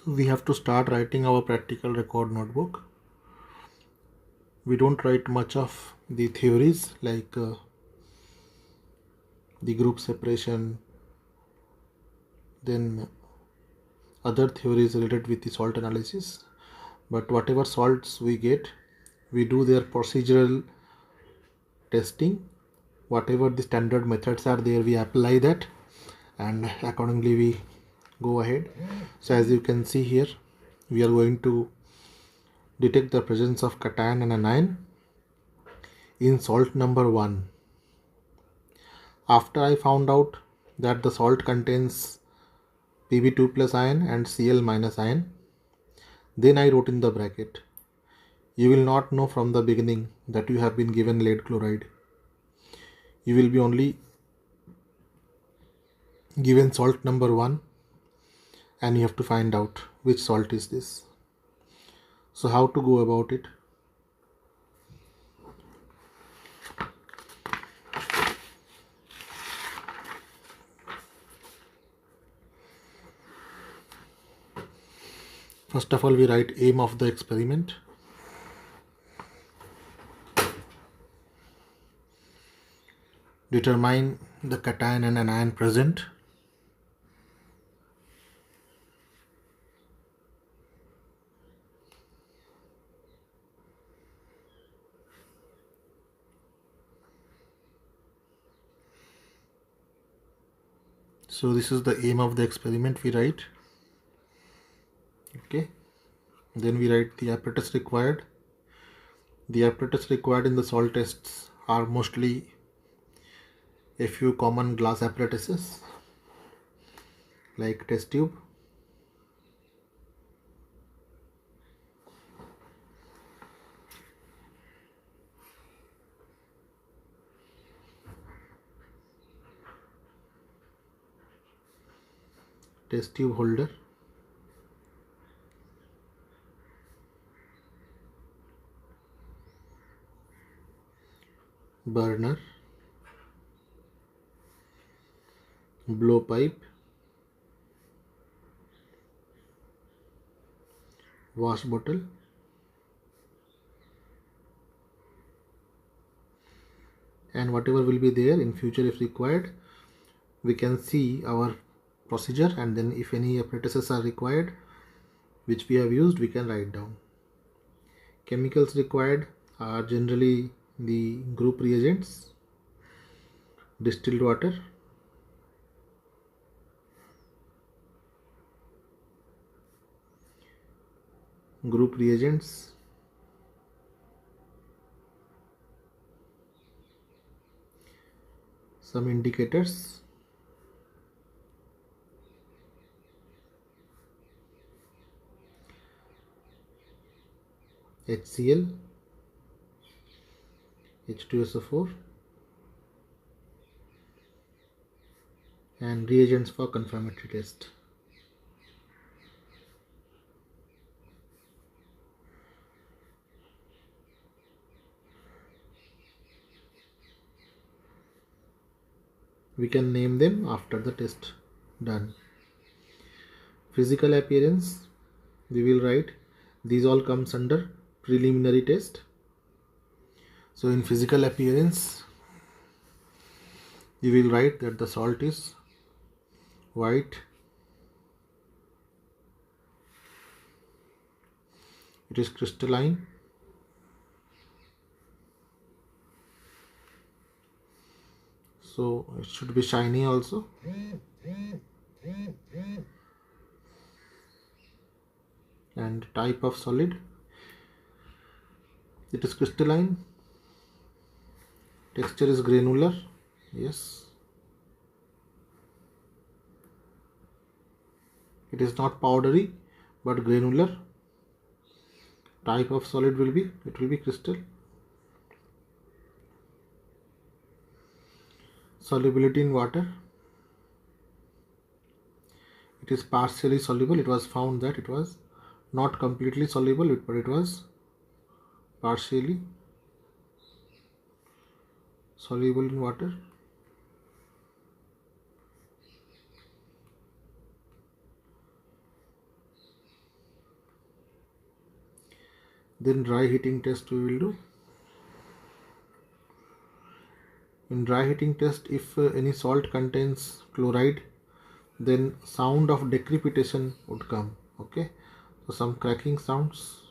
we have to start writing our practical record notebook. We don't write much of the theories like the group separation, then other theories related with the salt analysis, but whatever salts we get, we do their procedural testing. Whatever the standard methods are there, we apply that, and accordingly we go ahead. So as you can see here, we are going to detect the presence of cation and anion in salt number 1. After I found out that the salt contains Pb2 plus ion and Cl minus ion, then I wrote in the bracket, you will not know from the beginning that you have been given lead chloride. You will be only given salt number 1 and you have to find out which salt is this. So how to go about it? First of all, we write aim of the experiment. Determine the cation and anion present. So this is the aim of the experiment we write. Okay. Then we write the apparatus required. The apparatus required in the salt tests are mostly a few common glass apparatuses like test tube, test tube holder, burner, blowpipe, wash bottle, and whatever will be there in future if required. We can see our procedure, and then if any apparatuses are required which we have used, we can write down. Chemicals required are generally the group reagents, distilled water, group reagents, some indicators, HCl, H2SO4, and reagents for confirmatory test. We can name them after the test done. Physical appearance, we will write these all comes under preliminary test. So in physical appearance, we will write that the salt is white, it is crystalline, so it should be shiny also, and type of solid, it is crystalline, texture is granular, yes, it is not powdery but granular. Type of solid will be, it will be crystal. Solubility in water, it is partially soluble. It was found that it was not completely soluble, but it was partially soluble in water. Then dry heating test we will do. In dry heating test, if any salt contains chloride, then sound of decrepitation would come. Okay, so some cracking sounds.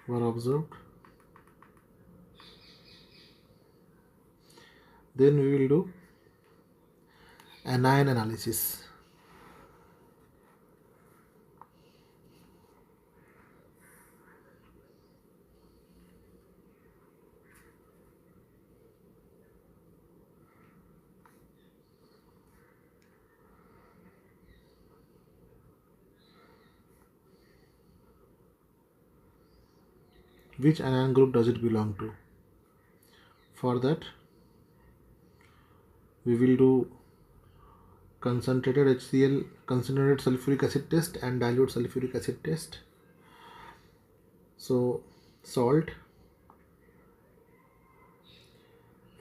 Were observed. Then we will do anion analysis. Which anion group does it belong to? For that, we will do concentrated HCl, concentrated sulfuric acid test and dilute sulfuric acid test. So salt,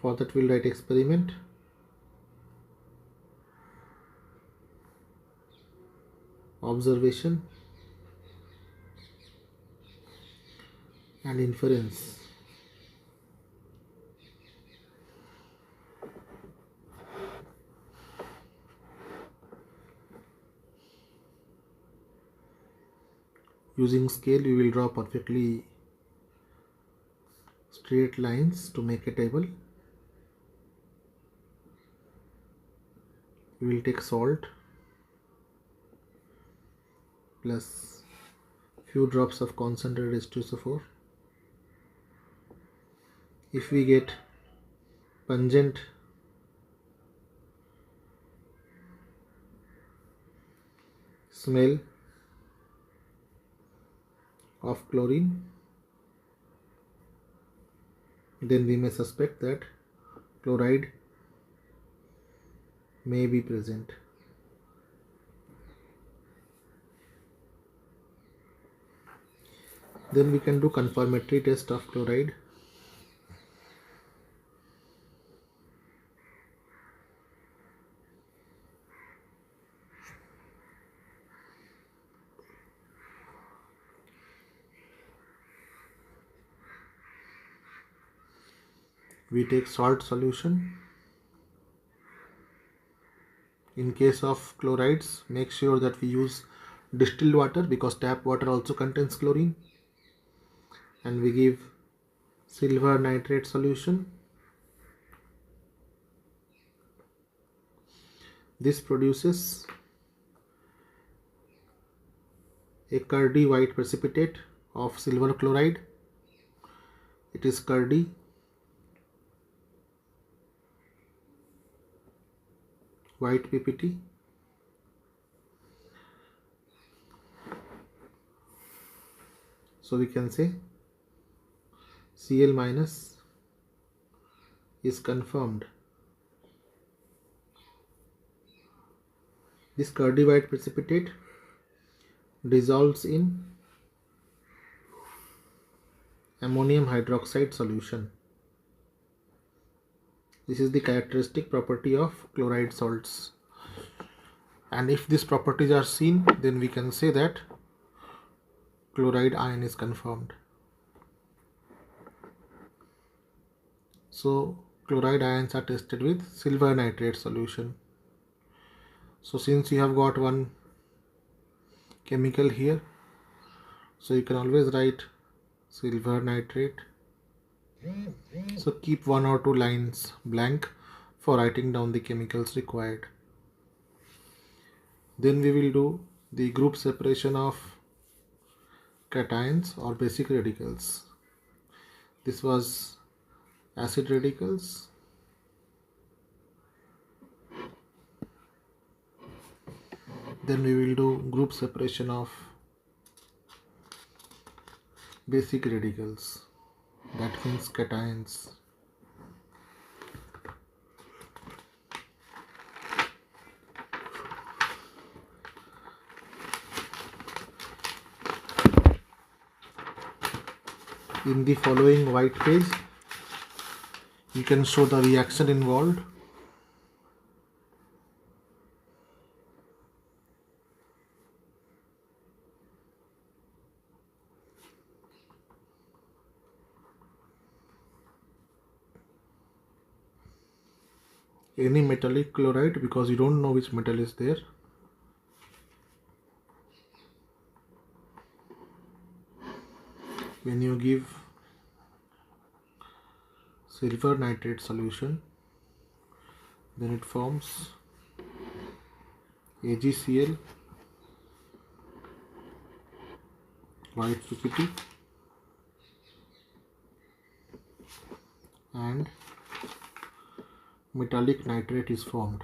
for that we'll write experiment. Observation and inference. Using scale, we will draw perfectly straight lines to make a table. We will take salt plus few drops of concentrated H2SO4. If we get pungent smell of chlorine, then we may suspect that chloride may be present. Then we can do conformatory test of chloride. We take salt solution. In case of chlorides, make sure that we use distilled water because tap water also contains chlorine. And we give silver nitrate solution. This produces a curdy white precipitate of silver chloride. It is curdy. White PPT. So we can say Cl minus is confirmed. This curdy white precipitate dissolves in ammonium hydroxide solution. This is the characteristic property of chloride salts. And if these properties are seen, then we can say that chloride ion is confirmed. So chloride ions are tested with silver nitrate solution. So since you have got one chemical here, so you can always write silver nitrate. So keep 1 or 2 lines blank for writing down the chemicals required. Then we will do the group separation of cations or basic radicals. This was acid radicals. Then we will do group separation of basic radicals. That means cations. In the following white page, you can show the reaction involved. any metallic chloride because you don't know which metal is there. When you give silver nitrate solution, then it forms AgCl, white PPT, and metallic nitrate is formed.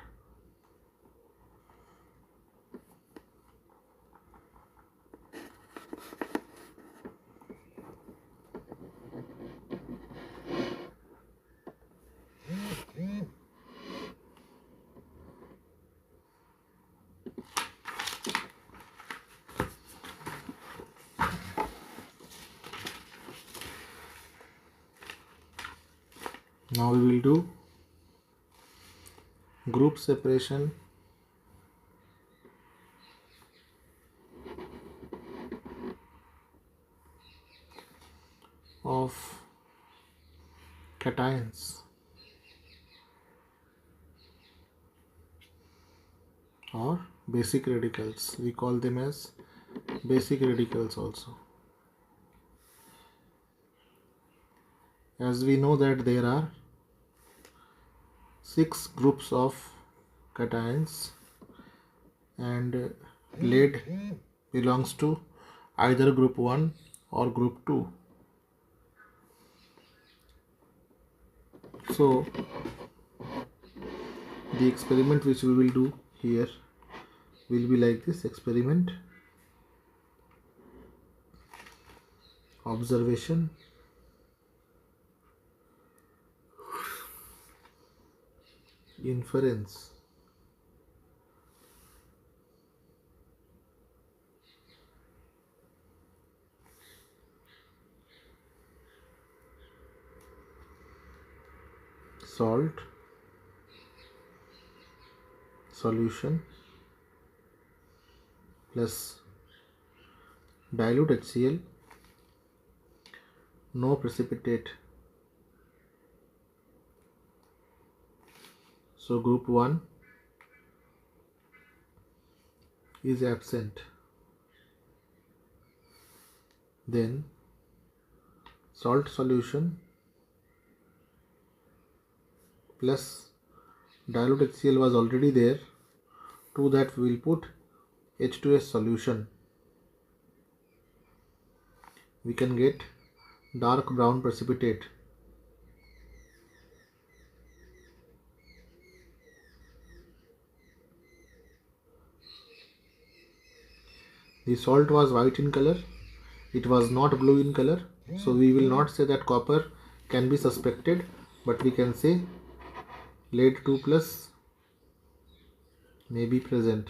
Now we will do group separation of cations or basic radicals. We call them as basic radicals also. As we know that there are 6 groups of cations and lead belongs to either group 1 or group 2. So the experiment which we will do here will be like this: experiment, observation, inference, salt, solution plus dilute HCl, no precipitate. So group 1 is absent. Then salt solution plus dilute HCl was already there. To that we will put H2S solution. We can get dark brown precipitate. The salt was white in color, it was not blue in color, so we will not say that copper can be suspected, but we can say lead 2 plus may be present.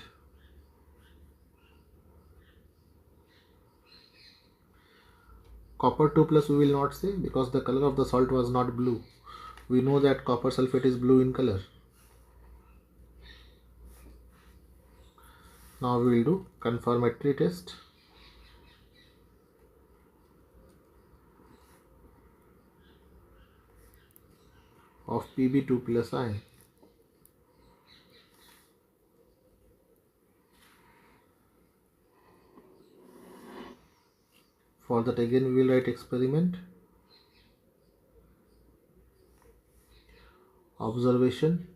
Copper 2 plus we will not say because the color of the salt was not blue. We know that copper sulfate is blue in color. Now we will do conformatory test. Of Pb2 plus ion. For that again we will write experiment, observation,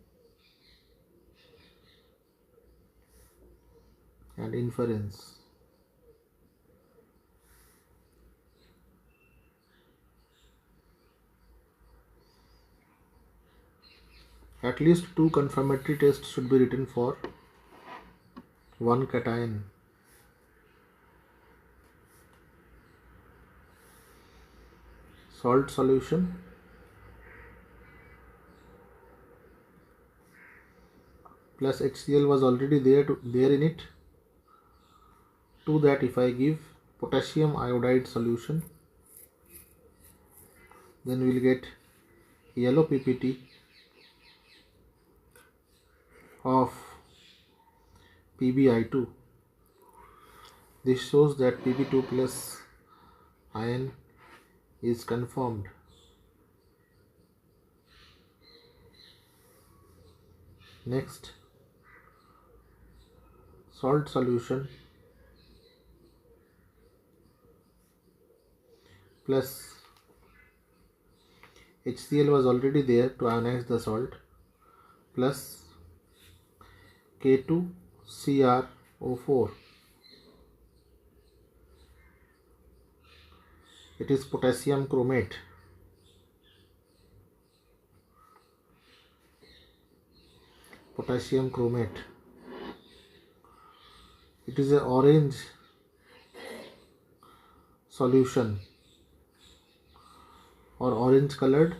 and inference. At least 2 confirmatory tests should be written for one cation. Salt solution plus HCl was already there in it. To that if I give potassium iodide solution, then we will get yellow PPT of PbI2. This shows that Pb2 plus ion is confirmed. Next, salt solution plus HCl was already there to ionize the salt, plus K2CrO4. It is potassium chromate. Potassium chromate. It is an orange solution or orange colored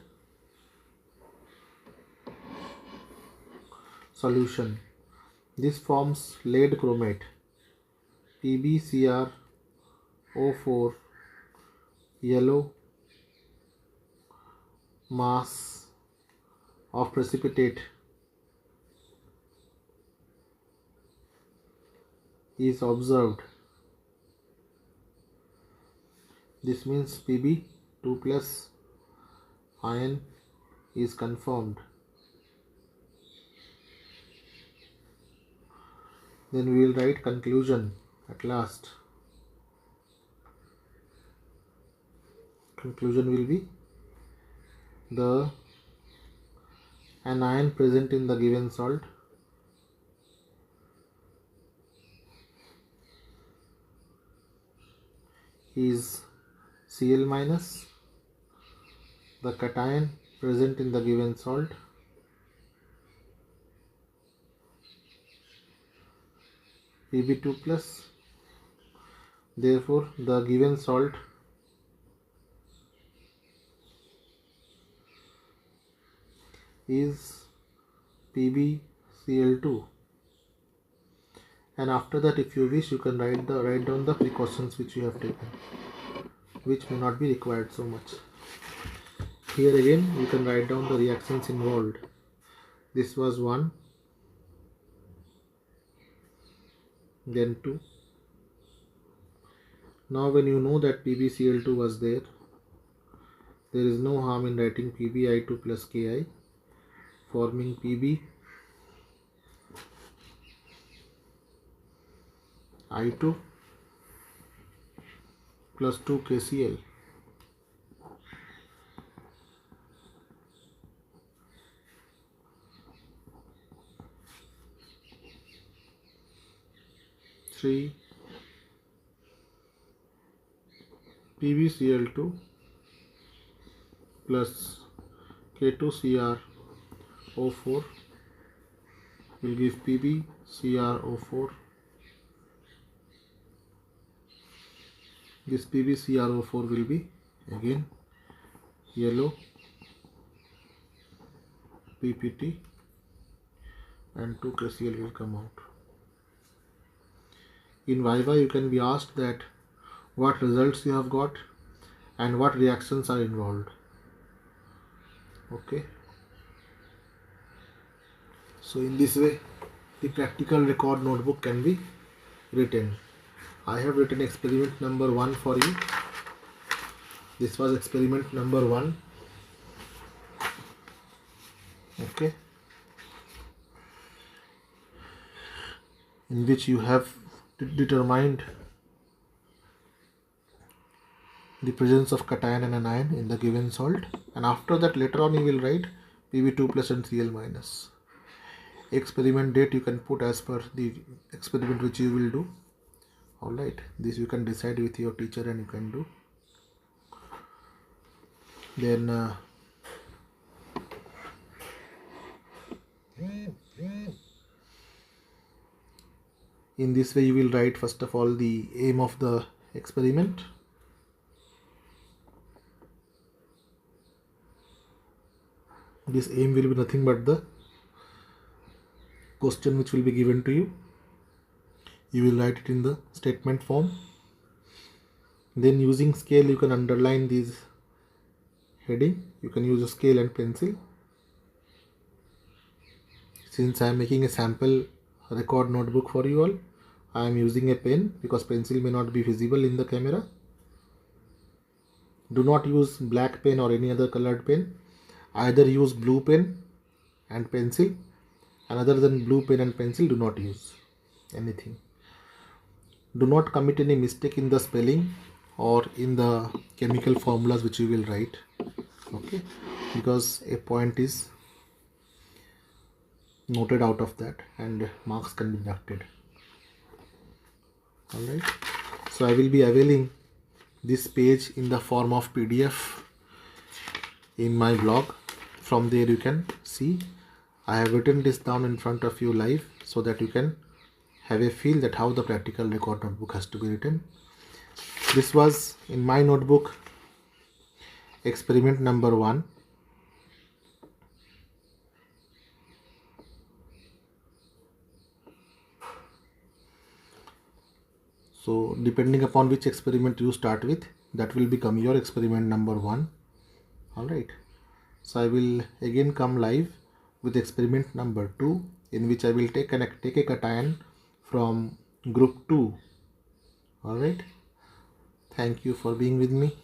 solution. This forms lead chromate, PbCrO4, yellow mass of precipitate is observed. This means Pb2 plus ion is confirmed. Then we will write conclusion at last. Conclusion will be an ion present in the given salt is Cl minus. The cation present in the given salt Pb2 plus. Therefore, the given salt is PbCl2. And after that, if you wish, you can write down the precautions which you have taken, which may not be required so much. Here again, you can write down the reactions involved. This was 1, then 2. Now when you know that PbCl2 was there is no harm in writing PbI2 plus Ki, forming PbI2 plus 2 KCl. Three PbCl2 plus K2CrO4 will give PbCrO4. This PbCrO4 will be again yellow PPT and 2 KCl will come out. In Viva you can be asked that what results you have got and what reactions are involved. Okay. So in this way the practical record notebook can be written. I have written experiment number 1 for you. This was experiment number 1. Okay. In which you have determined the presence of cation and anion in the given salt, and after that later on you will write Pb2 plus and Cl minus. Experiment date you can put as per the experiment which you will do. Alright, this you can decide with your teacher and you can do. Then in this way you will write first of all the aim of the experiment. This aim will be nothing but the question which will be given to you. You will write it in the statement form. Then using scale you can underline these heading. You can use a scale and pencil. Since I am making a sample record notebook for you all, I am using a pen because pencil may not be visible in the camera. Do not use black pen or any other colored pen. Either use blue pen and pencil and other than blue pen and pencil, do not use anything. Do not commit any mistake in the spelling or in the chemical formulas which you will write, okay, because a point is noted out of that and marks can be deducted. Alright, so I will be availing this page in the form of PDF in my blog. From there you can see I have written this down in front of you live so that you can have a feel that how the practical record notebook has to be written. This was in my notebook experiment number 1. So depending upon which experiment you start with, that will become your experiment number 1. Alright, so I will again come live with experiment number 2, in which I will take a cation from group 2. Alright, thank you for being with me.